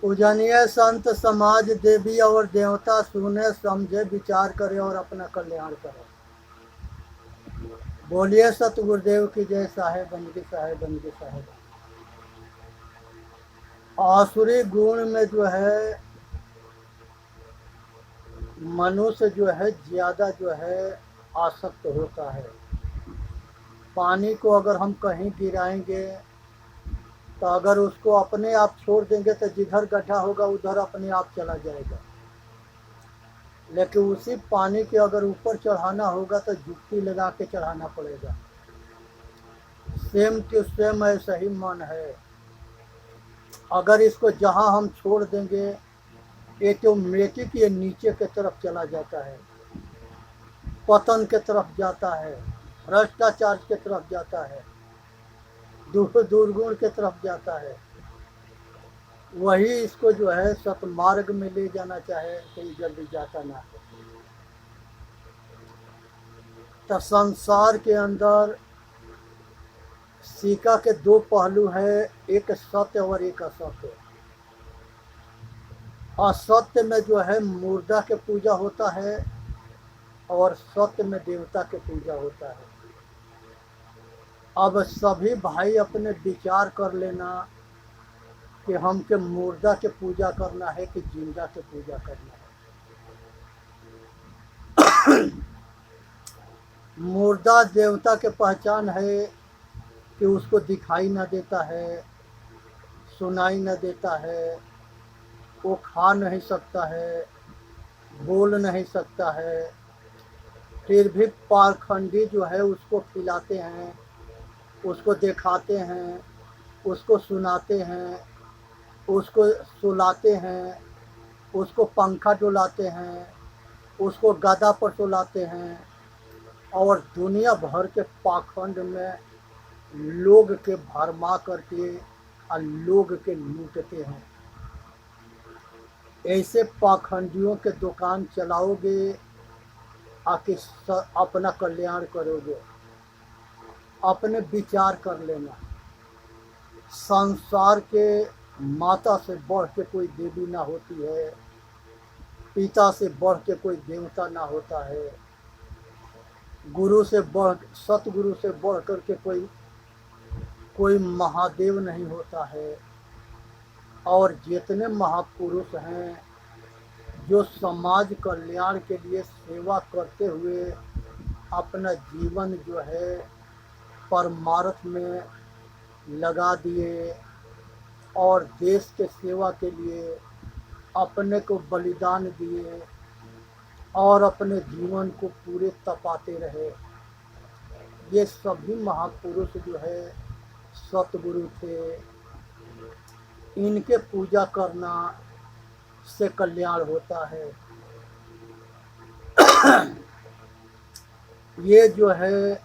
पूजनीय संत समाज देवी और देवता सुने समझे विचार करे और अपना कल्याण करे। बोलिए सतगुरुदेव की जय। साहेब बंदी साहेब बंदी साहेब। आसुरी गुण में जो है मनुष्य जो है ज्यादा जो है आसक्त होता है। पानी को अगर हम कहीं गिराएंगे तो अगर उसको अपने आप छोड़ देंगे तो जिधर गड्ढा होगा उधर अपने आप चला जाएगा। लेकिन उसी पानी के अगर ऊपर चढ़ाना होगा तो जुक्ति लगा के चढ़ाना पड़ेगा। सेम टू सेम ऐसा ही मन है। अगर इसको जहां हम छोड़ देंगे ऑटोमेटिक ये नीचे की तरफ चला जाता है, पतन के तरफ जाता है, भ्रष्टाचार के तरफ जाता है, दुर्गुण के तरफ जाता है। वही इसको जो है सतमार्ग में ले जाना चाहे तो ये जल्दी जाता ना है। तो संसार के अंदर सिक्का के दो पहलू है, एक सत्य और एक असत्य। असत्य में जो है मुर्दा के पूजा होता है और सत्य में देवता के पूजा होता है। अब सभी भाई अपने विचार कर लेना कि हमके मुर्दा के पूजा करना है कि जिंदा के पूजा करना है। मुर्दा देवता के पहचान है कि उसको दिखाई न देता है, सुनाई न देता है, वो खा नहीं सकता है, बोल नहीं सकता है, फिर भी पाखंडी जो है उसको खिलाते हैं, उसको दिखाते हैं, उसको सुनाते हैं, उसको सुलाते हैं, उसको पंखा डुलाते हैं, उसको गदा पर सुलाते हैं और दुनिया भर के पाखंड में लोग के भरमा करके और लोग के लूटते हैं। ऐसे पाखंडियों के दुकान चलाओगे आके अपना कल्याण करोगे। अपने विचार कर लेना, संसार के माता से बढ़ के कोई देवी ना होती है, पिता से बढ़ के कोई देवता ना होता है, गुरु से बढ़ सतगुरु से बढ़ कर के कोई महादेव नहीं होता है। और जितने महापुरुष हैं जो समाज कल्याण के लिए सेवा करते हुए अपना जीवन जो है परमार्थ में लगा दिए और देश के सेवा के लिए अपने को बलिदान दिए और अपने जीवन को पूरे तपाते रहे, ये सभी महापुरुष जो है सतगुरु थे। इनके पूजा करना से कल्याण होता है। ये जो है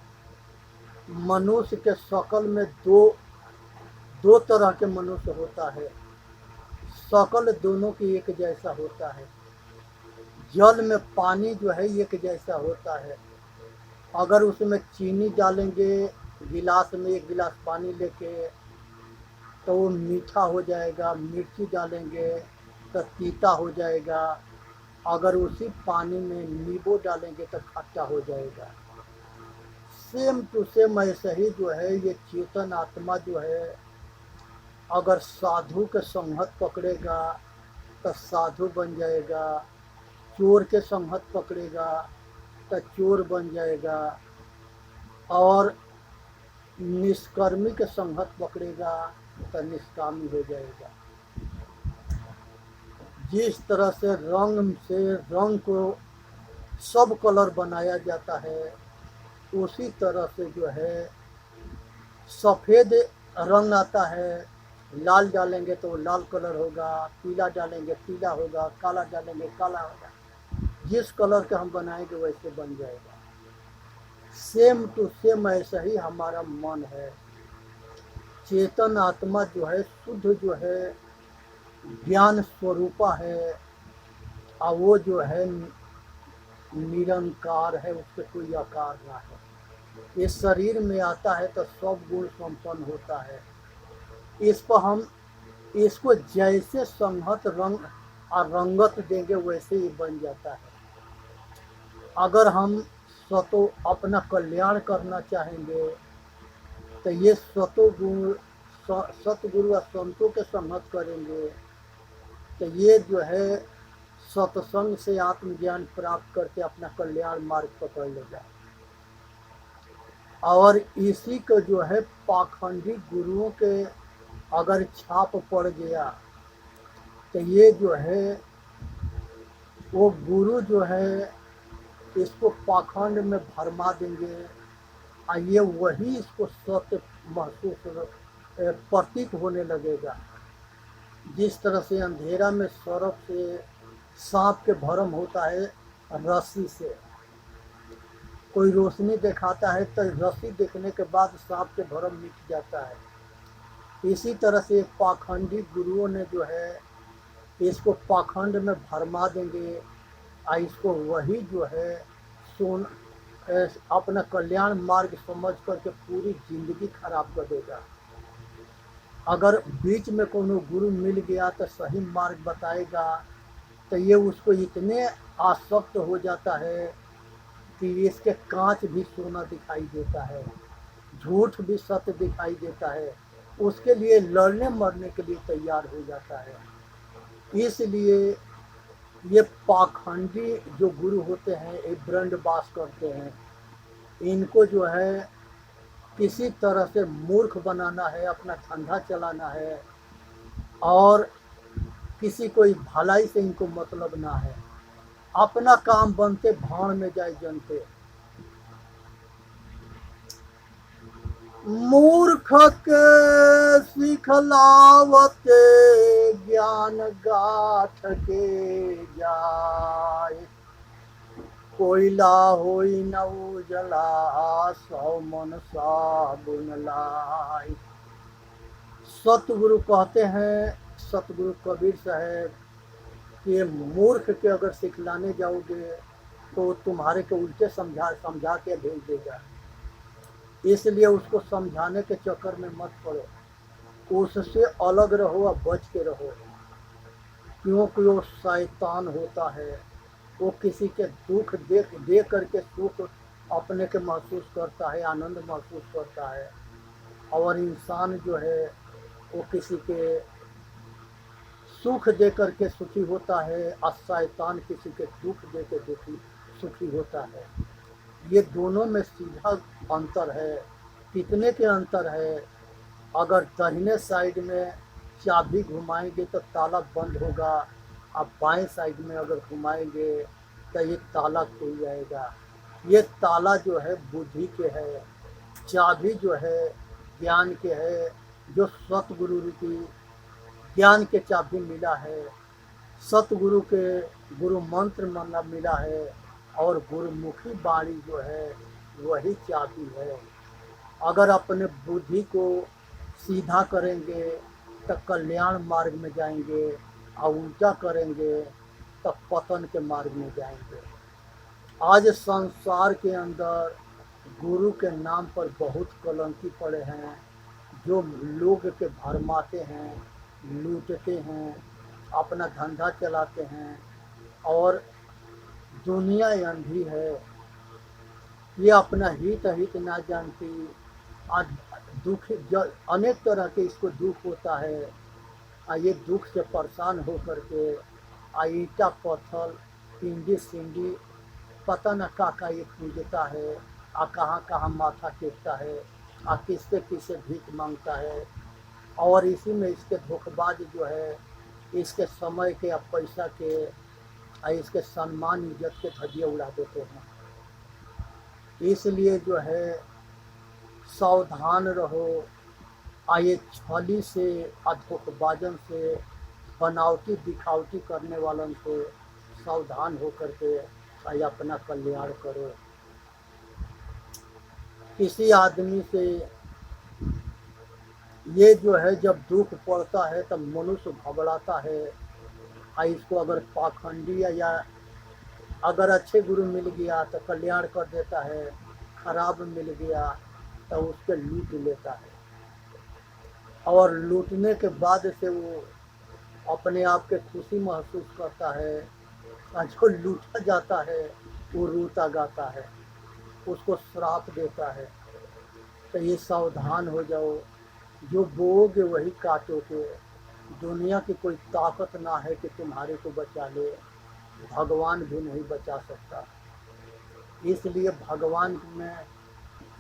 मनुष्य के शकल में दो तरह के मनुष्य होता है। शकल दोनों की एक जैसा होता है। जल में पानी जो है एक जैसा होता है। अगर उसमें चीनी डालेंगे गिलास में, एक गिलास पानी लेके, तो वो मीठा हो जाएगा। मिर्ची डालेंगे तो तीता हो जाएगा। अगर उसी पानी में नींबू डालेंगे तो खट्टा हो जाएगा। सेम टू सेम ऐसे ही जो है ये चेतन आत्मा जो है अगर साधु के संगत पकड़ेगा तो साधु बन जाएगा, चोर के संगत पकड़ेगा तो चोर बन जाएगा, और निष्कर्मी के संगत पकड़ेगा तो निष्कामी हो जाएगा। जिस तरह से रंग को सब कलर बनाया जाता है, उसी तरह से जो है सफ़ेद रंग आता है। लाल डालेंगे तो लाल कलर होगा, पीला डालेंगे पीला होगा, काला डालेंगे काला होगा। जिस कलर के हम बनाएंगे वैसे बन जाएगा। सेम टू सेम ऐसा ही हमारा मन है। चेतन आत्मा जो है शुद्ध जो है ज्ञान स्वरूपा है, और वो जो है निरंकार है, उससे कोई आकार ना है। ये शरीर में आता है तो सब गुण संपन्न होता है। इस पर हम इसको जैसे संहत रंग और रंगत देंगे वैसे ही बन जाता है। अगर हम स्वतो अपना कल्याण करना चाहेंगे तो ये सतगुरु और संतों के संगत करेंगे तो ये जो है सत्संग से आत्मज्ञान प्राप्त करके अपना कल्याण मार्ग पकड़ लेगा। और इसी को जो है पाखंडी गुरुओं के अगर छाप पड़ गया तो ये जो है वो गुरु जो है इसको पाखंड में भरमा देंगे और ये वही इसको सत्य महसूस प्रतीत होने लगेगा। जिस तरह से अंधेरा में सर्प से सांप के भरम होता है रस्सी से, कोई रोशनी दिखाता है तो रस्सी देखने के बाद सांप के भरम मिट जाता है। इसी तरह से पाखंडी गुरुओं ने जो है इसको पाखंड में भरमा देंगे और इसको वही जो है सोन अपना कल्याण मार्ग समझ करके पूरी जिंदगी खराब कर देगा। अगर बीच में कोनो गुरु मिल गया तो सही मार्ग बताएगा तो ये उसको इतने आसक्त हो जाता है कि इसके कांच भी सोना दिखाई देता है, झूठ भी सत्य दिखाई देता है, उसके लिए लड़ने मरने के लिए तैयार हो जाता है। इसलिए ये पाखंडी जो गुरु होते हैं ये ब्रह्मवास करते हैं, इनको जो है किसी तरह से मूर्ख बनाना है, अपना धंधा चलाना है और किसी कोई भलाई से इनको मतलब ना है। अपना काम बनते भाड़ में जाए जनते। मूर्ख के सिखलावते ज्ञान गाठ के जाए, कोयला होई न उजला सौ मन साबुन लाई। सतगुरु कहते हैं, सतगुरु कबीर साहब कि मूर्ख के अगर सिखलाने जाओगे तो तुम्हारे के उल्टे समझा के भेज देगा। इसलिए उसको समझाने के चक्कर में मत पड़ो, उससे अलग रहो और बच के रहो, क्योंकि वो शैतान होता है। वो किसी के दुख देख करके सुख अपने के महसूस करता है, आनंद महसूस करता है, और इंसान जो है वो किसी के सुख दे करके सुखी होता है और शैतान किसी के दुख दे के सुखी होता है। ये दोनों में सीधा अंतर है। कितने के अंतर है? अगर दाहिने साइड में चाबी घुमाएंगे तो ताला बंद होगा, अब बाएं साइड में अगर घुमाएंगे तो ये ताला खुल जाएगा। ये ताला जो है बुद्धि के है, चाबी जो है ज्ञान के है, जो सतगुरु की ज्ञान के चाबी मिला है, सतगुरु के गुरु मंत्र मिला है, और गुरुमुखी वाणी जो है वही चाबी है। अगर अपने बुद्धि को सीधा करेंगे तो कल्याण मार्ग में जाएंगे, और उल्टा करेंगे तो पतन के मार्ग में जाएंगे। आज संसार के अंदर गुरु के नाम पर बहुत कलंकी पड़े हैं, जो लोग के भरमाते हैं, लूटते हैं, अपना धंधा चलाते हैं, और दुनिया अंधी है। ये अपना हित ना जानती। आज दुख अनेक तरह के इसको दुख होता है, ये दुख से परेशान हो करके ईटा पत्थर पिंडी सिंडी पता न का ये पूजता है, कहाँ कहाँ माथा टेकता है, किससे किससे भीख मांगता है, और इसी में इसके धोखेबाज जो है इसके समय के और पैसा के इसके सम्मान इज्जत के धजिए उड़ा देते हैं। इसलिए जो है सावधान रहो, ये छली से धोखेबाजन से बनावटी दिखावटी करने वालों से सावधान होकर के अपना कल्याण करो। किसी आदमी से ये जो है जब दुख पड़ता है तब मनुष्य घबराता है, इसको अगर पाखंडी या अगर अच्छे गुरु मिल गया तो कल्याण कर देता है, खराब मिल गया तो उसके लूट लेता है। और लूटने के बाद से वो अपने आप के खुशी महसूस करता है, और जो लूटा जाता है वो रोता गाता है, उसको श्राप देता है। तो ये सावधान हो जाओ, जो बोओगे वही काटोगे। दुनिया की कोई ताकत ना है कि तुम्हारे को बचा ले, भगवान भी नहीं बचा सकता। इसलिए भगवान में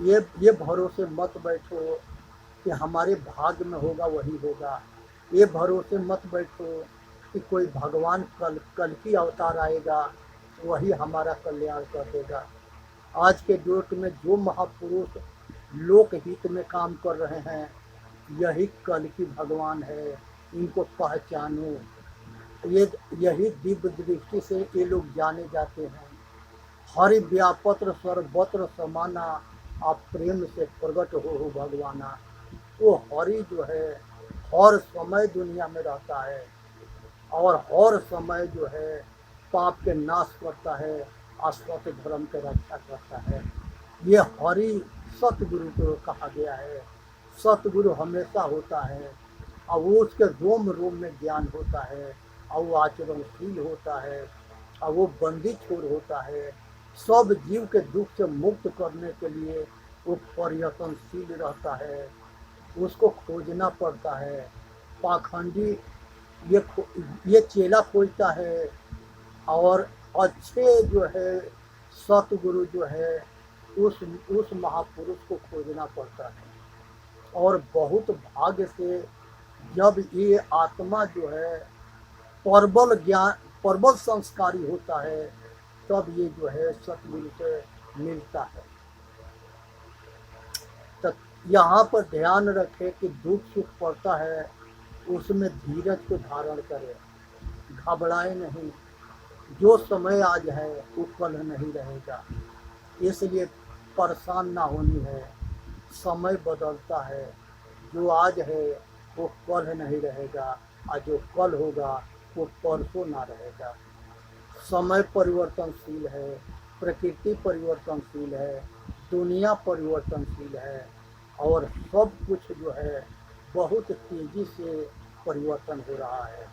ये भरोसे मत बैठो कि हमारे भाग्य में होगा वही होगा। ये भरोसे मत बैठो कि कोई भगवान कल की अवतार आएगा वही हमारा कल्याण कर देगा। आज के डेट में जो महापुरुष लोक हित में काम कर रहे हैं, यही कल की भगवान है। इनको पहचानो। ये यही दिव्य दृष्टि से ये लोग जाने जाते हैं। हरि व्यापत्र सर्वत्र समाना, आप प्रेम से प्रकट हो भगवाना। वो हरि जो है हर समय दुनिया में रहता है और हर समय जो है पाप के नाश करता है और सत्य धर्म के रक्षा करता है। ये हरि सतगुरु को कहा गया है। सतगुरु हमेशा होता है और वो उसके रोम रोम में ज्ञान होता है और वो आचरणशील होता है और वो बंदी छोड़ होता है। सब जीव के दुख से मुक्त करने के लिए वो प्रयत्नशील रहता है। उसको खोजना पड़ता है। पाखंडी ये चेला खोजता है और अच्छे जो है सतगुरु जो है उस महापुरुष को खोजना पड़ता है। और बहुत भाग्य से जब ये आत्मा जो है प्रबल संस्कारी होता है, तब ये जो है सतगुरु से मिलता है। तो यहाँ पर ध्यान रखें कि दुख सुख पड़ता है उसमें धीरज को धारण करें, घबराए नहीं। जो समय आज है वो कल नहीं रहेगा, इसलिए परेशान ना होनी है। समय बदलता है, जो आज है वो कल नहीं रहेगा और जो कल होगा वो परसों ना रहेगा। समय परिवर्तनशील है, प्रकृति परिवर्तनशील है, दुनिया परिवर्तनशील है और सब कुछ जो है बहुत तेजी से परिवर्तन हो रहा है।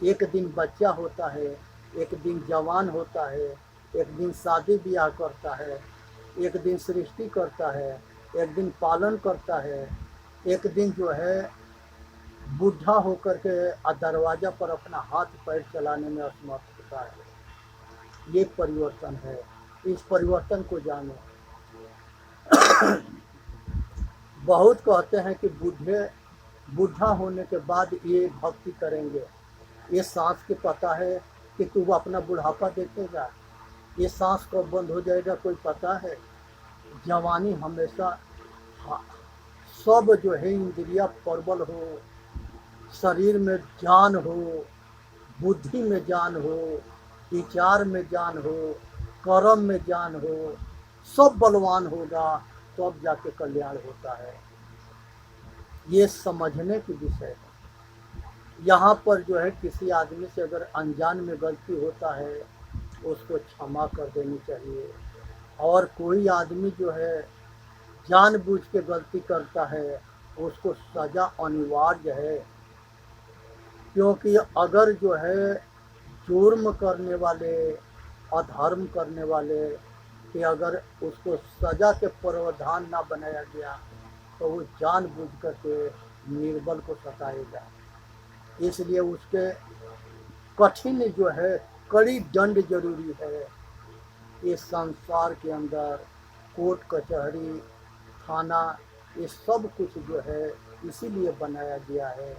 एक दिन बच्चा होता है, एक दिन जवान होता है, एक दिन शादी ब्याह करता है, एक दिन सृष्टि करता है, एक दिन पालन करता है, एक दिन जो है बूढ़ा होकर के दरवाजा पर अपना हाथ पैर चलाने में असमर्थ होता है। ये परिवर्तन है, इस परिवर्तन को जानो। बहुत कहते हैं कि बूढ़ा होने के बाद ये भक्ति करेंगे। ये सांस के पता है कि तू अपना बुढ़ापा देखेगा? ये सांस कब बंद हो जाएगा कोई पता है? जवानी हमेशा सब जो है इंद्रिया प्रबल हो, शरीर में जान हो, बुद्धि में जान हो, विचार में जान हो, कर्म में जान हो, सब बलवान होगा तब जाके कल्याण होता है। ये समझने की विषय है। यहाँ पर जो है किसी आदमी से अगर अनजान में गलती होता है उसको क्षमा कर देनी चाहिए। और कोई आदमी जो है जानबूझ के गलती करता है उसको सजा अनिवार्य है। क्योंकि अगर जो है जुर्म करने वाले, अधर्म करने वाले कि अगर उसको सजा के प्रावधान ना बनाया गया तो वो जानबूझ करके निर्बल को सताएगा। इसलिए उसके कठिन जो है कड़ी दंड जरूरी है। इस संसार के अंदर कोर्ट कचहरी थाना ये सब कुछ जो है इसीलिए बनाया गया है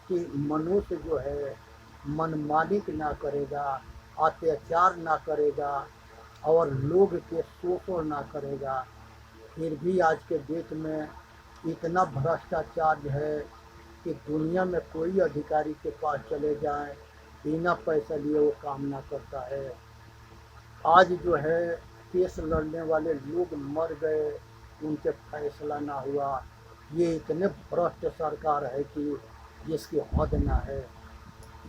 कि मनुष्य जो है मनमानी ना करेगा, अत्याचार ना करेगा और लोग के शोषण ना करेगा। फिर भी आज के डेट में इतना भ्रष्टाचार है कि दुनिया में कोई अधिकारी के पास चले जाएं, बिना पैसा लिए वो काम ना करता है। आज जो है केस लड़ने वाले लोग मर गए, उनके फैसला ना हुआ। ये इतने भ्रष्ट सरकार है कि जिसकी हद ना है।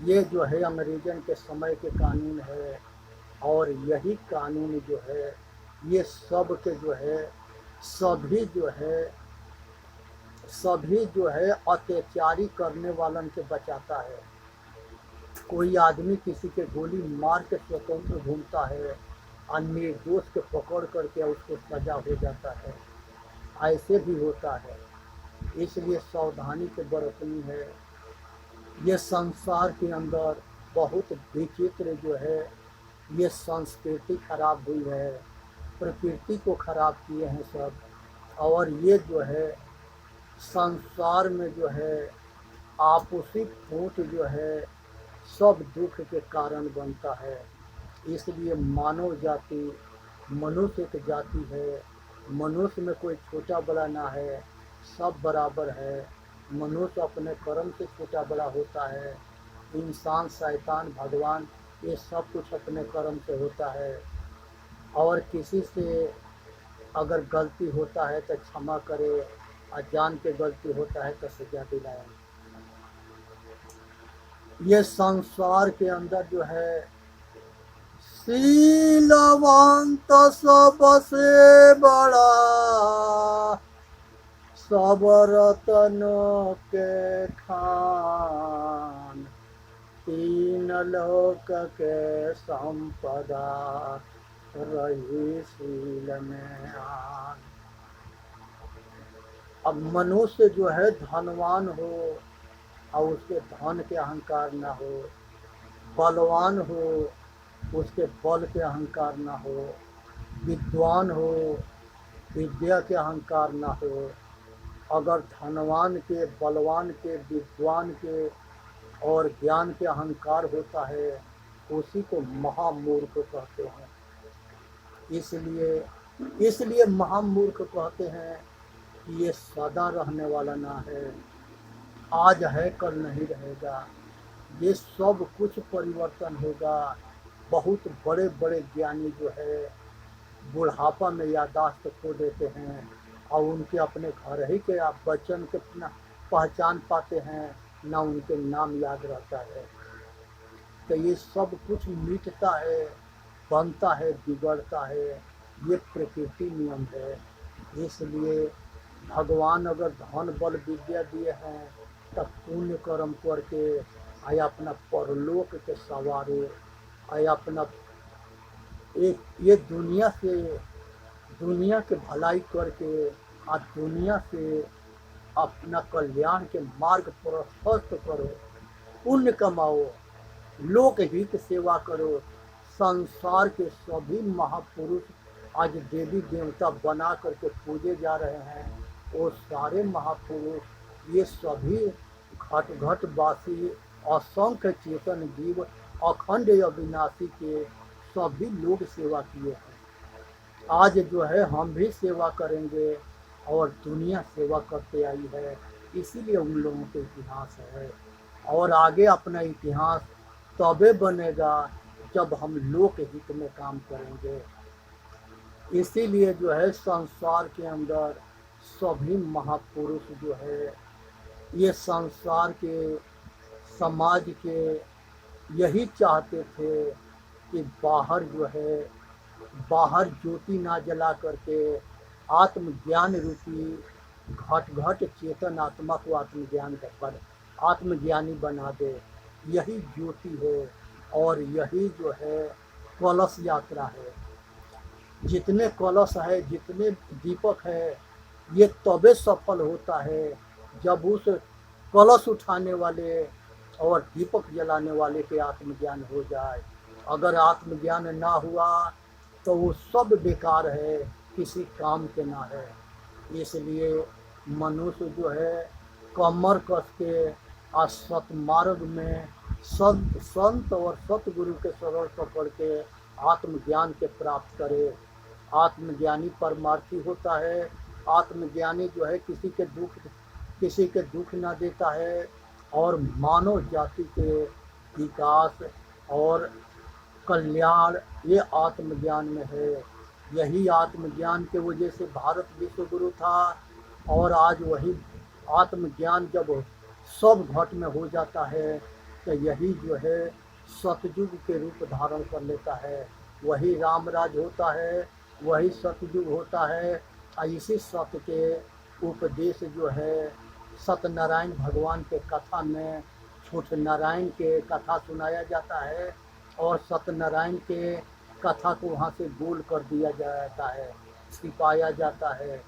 ये जो है अंग्रेजन के समय के कानून है और यही कानून जो है ये सब के जो है सभी जो है सभी जो है अत्याचारी करने वालन के बचाता है। कोई आदमी किसी के गोली मार के स्वतंत्र घूमता है और निर्दोष के पकड़ करके उसको सजा हो जाता है, ऐसे भी होता है। इसलिए सावधानी के बरतनी है। ये संसार के अंदर बहुत विचित्र जो है ये संस्कृति खराब हुई है, प्रकृति को खराब किए हैं सब। और ये जो है संसार में जो है आपसी फूट जो है सब दुख के कारण बनता है। इसलिए मानव जाति मनुष्य एक जाति है। मनुष्य में कोई छोटा बड़ा ना है, सब बराबर है। मनुष्य अपने कर्म से छोटा बड़ा होता है। इंसान, शैतान, भगवान, ये सब कुछ अपने कर्म से होता है। और किसी से अगर गलती होता है तो क्षमा करे, और जान के गलती होता है तो सजा दिलाए। ये संसार के अंदर जो है शीलवंत सबसे बड़ा, सब रत्नों के खान, तीन लोक के संपदा, रही शील में आन। अब मनुष्य जो है धनवान हो और उसके धन के अहंकार ना हो, बलवान हो उसके बल के अहंकार ना हो, विद्वान हो विद्या के अहंकार ना हो। अगर धनवान के, बलवान के, विद्वान के और ज्ञान के अहंकार होता है उसी को महामूर्ख कहते हैं। इसलिए महामूर्ख कहते हैं कि ये सदा रहने वाला ना है, आज है कल नहीं रहेगा, ये सब कुछ परिवर्तन होगा। बहुत बड़े बड़े ज्ञानी जो है बुढ़ापा में याददाश्त खो देते हैं और उनके अपने घर ही के बच्चन के ना पहचान पाते हैं, ना उनके नाम याद रहता है। तो ये सब कुछ मिटता है, बनता है, बिगड़ता है, ये प्रकृति नियम है। इसलिए भगवान अगर धन बल विद्या दिए हैं तब पुण्य कर्म करके आया अपना परलोक के सवारो, आया अपना ये दुनिया के भलाई करके आ दुनिया से अपना कल्याण के मार्ग प्रशस्त करो, पुण्य कमाओ, लोक हित सेवा करो। संसार के सभी महापुरुष आज देवी देवता बना करके पूजे जा रहे हैं। वो सारे महापुरुष ये सभी घट घट वासी असंख्य चेतन जीव अखंड अविनाशी के सभी लोग सेवा किए हैं। आज जो है हम भी सेवा करेंगे और दुनिया सेवा करते आई है, इसीलिए उन लोगों के इतिहास है। और आगे अपना इतिहास तबे बनेगा जब हम लोक हित में काम करेंगे। इसीलिए जो है संसार के अंदर सभी महापुरुष जो है ये संसार के, समाज के यही चाहते थे कि बाहर जो है बाहर ज्योति ना जला करके आत्मज्ञान रूपी घट घट चेतन आत्मा को आत्मज्ञान पर आत्मज्ञानी बना दे। यही ज्योति है और यही जो है कलश यात्रा है। जितने कलश है, जितने दीपक है, ये तबे सफल होता है जब उस कलश उठाने वाले और दीपक जलाने वाले के आत्मज्ञान हो जाए। अगर आत्मज्ञान ना हुआ तो वो सब बेकार है, किसी काम के ना है। इसलिए मनुष्य जो है कमर कस के सतमार्ग में संत और सतगुरु के शरण पकड़ के आत्मज्ञान के प्राप्त करे। आत्मज्ञानी परमार्थी होता है। आत्मज्ञानी जो है किसी के दुख ना देता है और मानव जाति के विकास और कल्याण ये आत्मज्ञान में है। यही आत्मज्ञान के वजह से भारत विश्व गुरु था। और आज वही आत्मज्ञान जब सब घट में हो जाता है तो यही जो है सतयुग के रूप धारण कर लेता है। वही रामराज होता है, वही सतयुग होता है। और इसी सत्य के उपदेश जो है सत्यनारायण भगवान के कथा में छूट नारायण के कथा सुनाया जाता है और सत्यनारायण के कथा को वहाँ से गोल कर दिया जाता है, छिपाया जाता है।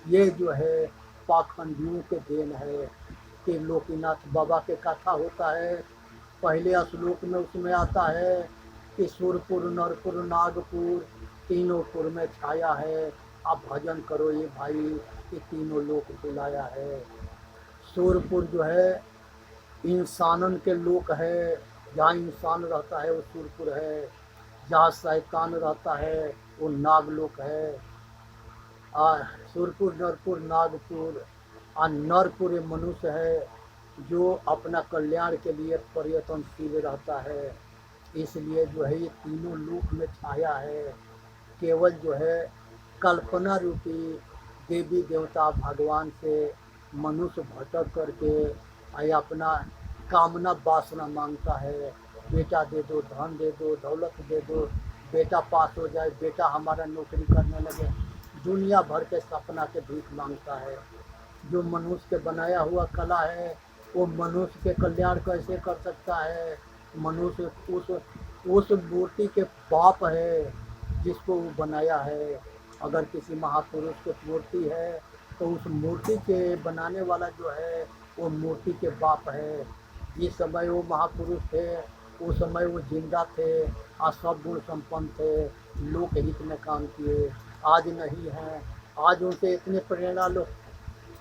ये जो है पाखंडियों के देन है कि लोकीनाथ बाबा के कथा होता है। पहले श्लोक में उसमें आता है कि सुरपुर नरपुर नागपुर तीनों पुर में छाया है, आप भजन करो ये भाई, ये तीनों लोक बुलाया है। सुरपुर जो है इंसानन के लोक है, जहाँ इंसान रहता है वो सुरपुर है, जहाँ शैतान रहता है वो नागलोक है। सुरपुर नरपुर नागपुर और नरपुर ये मनुष्य है जो अपना कल्याण के लिए पर्यटनशील रहता है, इसलिए जो है ये तीनों लोक में छाया है। केवल जो है कल्पना रूपी देवी देवता भगवान से मनुष्य भटक करके अपना कामना वासना मांगता है, बेटा दे दो, धन दे दो, दौलत दे दो, बेटा पास हो जाए, बेटा हमारा नौकरी करने लगे, दुनिया भर के सपना के भीख मांगता है। जो मनुष्य के बनाया हुआ कला है वो मनुष्य के कल्याण कैसे कर सकता है? मनुष्य उस मूर्ति के बाप है जिसको वो बनाया है। अगर किसी महापुरुष की मूर्ति है तो उस मूर्ति के बनाने वाला जो है वो मूर्ति के बाप है। जिस समय वो महापुरुष थे उस समय वो जिंदा थे और सब गुण संपन्न थे, लोक हित में काम किए। आज नहीं हैं, आज उनसे इतने प्रेरणा लो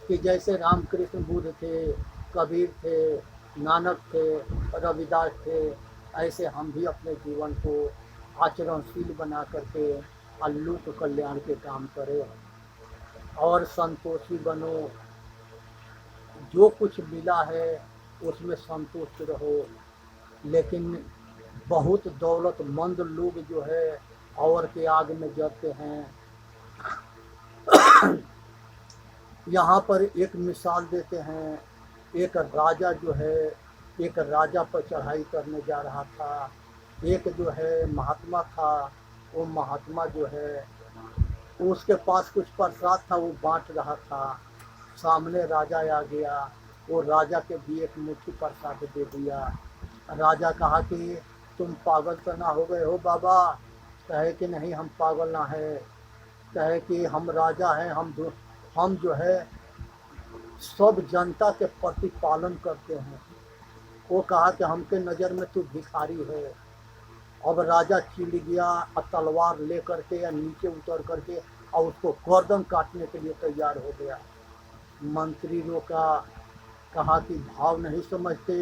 कि जैसे रामकृष्ण बुद्ध थे, कबीर थे, नानक थे, रविदास थे, ऐसे हम भी अपने जीवन को आचरणशील बना करके लोक कल्याण के काम करें और संतोषी बनो। जो कुछ मिला है उसमें संतुष्ट रहो। लेकिन बहुत दौलतमंद लोग जो है और के आग में जलते हैं। यहाँ पर एक मिसाल देते हैं, एक राजा जो है एक राजा पर चढ़ाई करने जा रहा था। एक जो है महात्मा था, वो महात्मा जो है उसके पास कुछ प्रसाद था, वो बांट रहा था। सामने राजा आ गया, वो राजा के भी एक मुट्ठी प्रसाद दे दिया। राजा कहा कि तुम पागल तो ना हो गए हो बाबा? कहे कि नहीं, हम पागल ना है। कहे कि हम राजा हैं, हम जो है सब जनता के प्रति पालन करते हैं। वो कहा कि हमके नज़र में तू भिखारी है। अब राजा चिढ़ गया और तलवार ले करके या नीचे उतर करके और उसको गर्दन काटने के लिए तैयार हो गया। मंत्री रोका, कहा कि भाव नहीं समझते,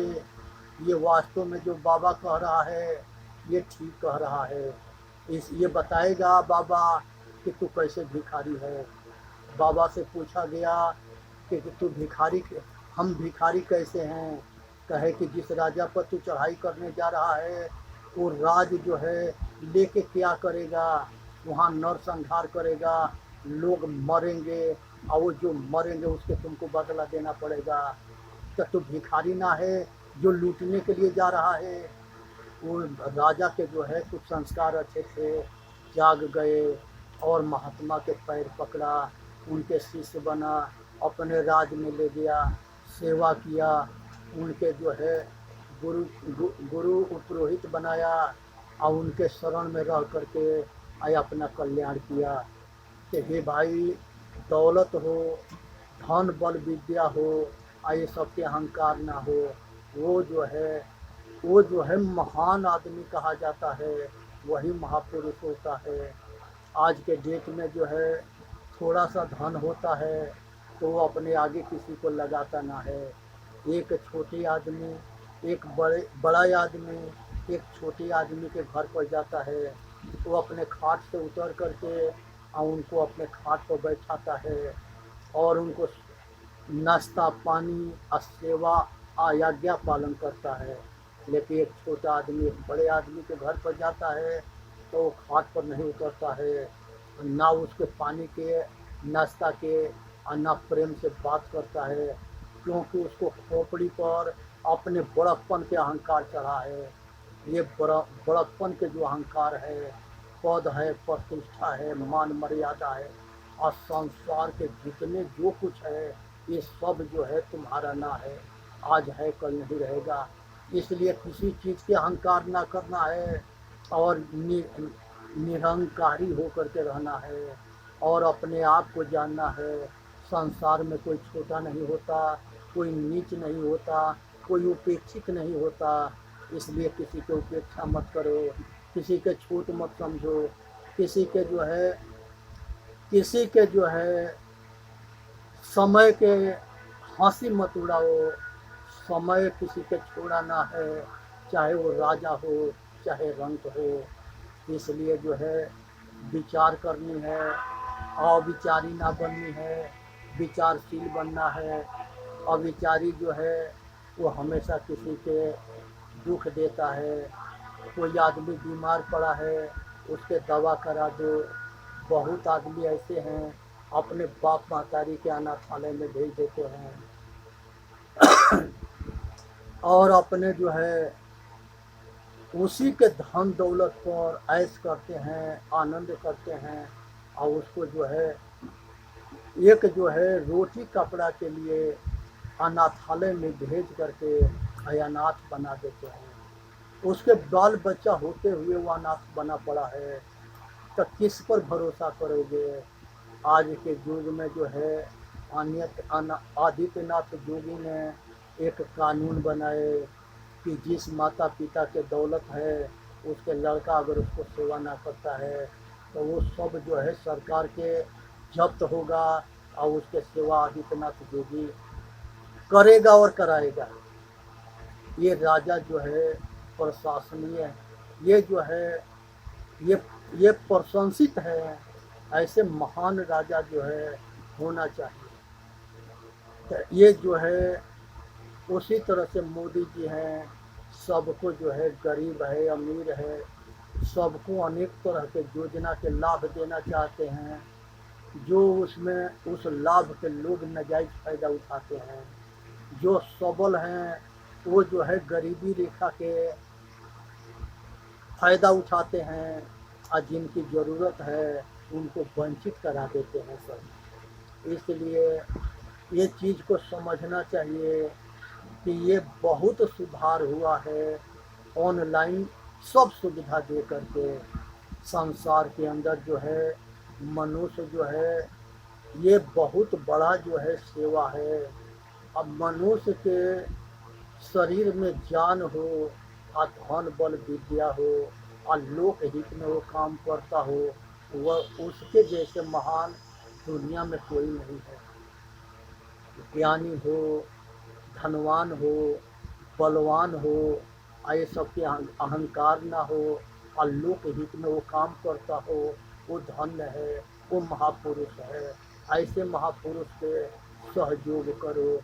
ये वास्तव में जो बाबा कह रहा है ये ठीक कह रहा है। ये बताएगा बाबा कि तू कैसे भिखारी है। बाबा से पूछा गया कि तू भिखारी, हम भिखारी कैसे हैं? कहे कि जिस राजा पर तू चढ़ाई करने जा रहा है वो राज जो है लेके क्या करेगा? वहाँ नरसंहार करेगा, लोग मरेंगे और वो जो मरेंगे उसके तुमको बदला देना पड़ेगा। तो तू भिखारी ना है जो लूटने के लिए जा रहा है। वो राजा के जो है कुछ संस्कार अच्छे थे, जाग गए और महात्मा के पैर पकड़ा, उनके शिष्य बना, अपने राज में ले गया, सेवा किया, उनके जो है गुरु पुरोहित बनाया और उनके शरण में रह करके अपना कल्याण किया। कि हे भाई, दौलत हो, धन बल विद्या हो, ये सबके अहंकार ना हो। वो जो है महान आदमी कहा जाता है, वही महापुरुष होता है। आज के डेट में जो है थोड़ा सा धन होता है तो वो अपने आगे किसी को लगाता ना है। एक छोटे आदमी, एक बड़ा आदमी एक छोटे आदमी के घर पर जाता है, वो अपने खाट से उतर करके और उनको अपने खाट पर बैठाता है और उनको नाश्ता पानी और सेवा आज्ञा पालन करता है। लेकिन एक छोटा आदमी एक बड़े आदमी के घर पर जाता है तो खाट पर नहीं उतरता है, ना उसके पानी के नाश्ता के और ना प्रेम से बात करता है, क्योंकि उसको खोपड़ी पर अपने बड़प्पन के अहंकार चढ़ा है। ये बड़प्पन के जो अहंकार है, पद है, प्रतिष्ठा है, मान मर्यादा है, और संसार के जितने जो कुछ है ये सब जो है तुम्हारा ना है, आज है कल नहीं रहेगा। इसलिए किसी चीज़ के अहंकार ना करना है और निरहंकारी होकर के रहना है और अपने आप को जानना है। संसार में कोई छोटा नहीं होता, कोई नीच नहीं होता, कोई उपेक्षित नहीं होता। इसलिए किसी के उपेक्षा मत करो, किसी के छोट मत समझो, किसी के जो है किसी के जो है समय के हंसी मत उड़ाओ। समय किसी के छोड़ा ना है, चाहे वो राजा हो चाहे रंक हो। इसलिए जो है विचार करनी है, अविचारी ना बननी है, विचारशील बनना है। अविचारी जो है वो हमेशा किसी के दुख देता है। कोई आदमी बीमार पड़ा है उसके दवा करा दो। बहुत आदमी ऐसे हैं अपने बाप महतारी के अनाथालय में भेज देते हैं और अपने जो है उसी के धन दौलत पर ऐश करते हैं, आनंद करते हैं और उसको जो है एक जो है रोटी कपड़ा के लिए अनाथालय में भेज करके अनाथ बना देते हैं। उसके बाल बच्चा होते हुए वो अनाथ बना पड़ा है, तो किस पर भरोसा करोगे। आज के युग में जो है आदित्यनाथ योगी ने एक कानून बनाए कि जिस माता पिता के दौलत है उसके लड़का अगर उसको सेवा ना करता है तो वो सब जो है सरकार के जब्त होगा और उसके सेवा आदित्यनाथ योगी करेगा और कराएगा। ये राजा जो है प्रशासनीय, ये जो है ये ये प्रशंसित है। ऐसे महान राजा जो है होना चाहिए। तो ये जो है उसी तरह से मोदी जी हैं, सबको जो है गरीब है अमीर है सबको अनेक तरह के योजना के लाभ देना चाहते हैं। जो उसमें उस लाभ के लोग नाजायज फायदा उठाते हैं। जो सबल हैं वो जो है गरीबी रेखा के फायदा उठाते हैं और जिनकी ज़रूरत है उनको वंचित करा देते हैं सब। इसलिए ये चीज़ को समझना चाहिए कि ये बहुत सुधार हुआ है। ऑनलाइन सब सुविधा दे करके संसार के अंदर जो है मनुष्य जो है ये बहुत बड़ा जो है सेवा है। अब मनुष्य के शरीर में जान हो और धन बल विद्या हो और लोक हित में वो काम करता हो, वह उसके जैसे महान दुनिया में कोई नहीं है। ज्ञानी हो, धनवान हो, बलवान हो, ये सब के अहंकार ना हो और लोक हित में वो काम करता हो, वो धन्य है, वो महापुरुष है। ऐसे महापुरुष के सहयोग करो,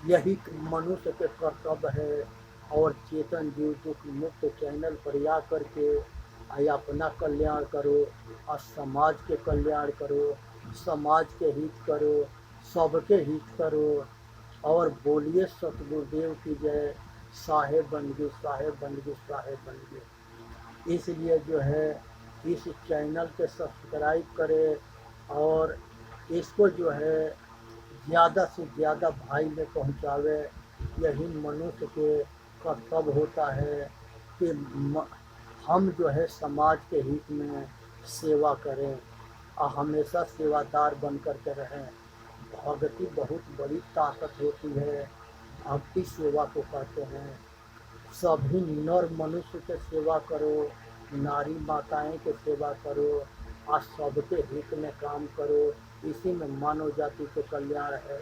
यही मनुष्य के कर्तव्य है। और चेतन जीव दुख मुक्त चैनल पर आ करके अपना कल्याण करो और समाज के कल्याण करो, समाज के हित करो, सबके हित करो और बोलिए सतगुरुदेव की जय। साहेब बन गए, साहेब बन गए, साहेब बन गए। इसलिए जो है इस चैनल के सब्सक्राइब करें और इसको जो है ज़्यादा से ज़्यादा भाई में पहुँचावे। यही मनुष्य के कर्तव्य होता है कि हम जो है समाज के हित में सेवा करें और हमेशा सेवादार बन कर के रहें। भक्ति बहुत बड़ी ताकत होती है, आपकी सेवा को कहते हैं। सभी नर मनुष्य के सेवा करो, नारी माताएं के सेवा करो और सबके हित में काम करो। इसी में मानव जाति के कल्याण है।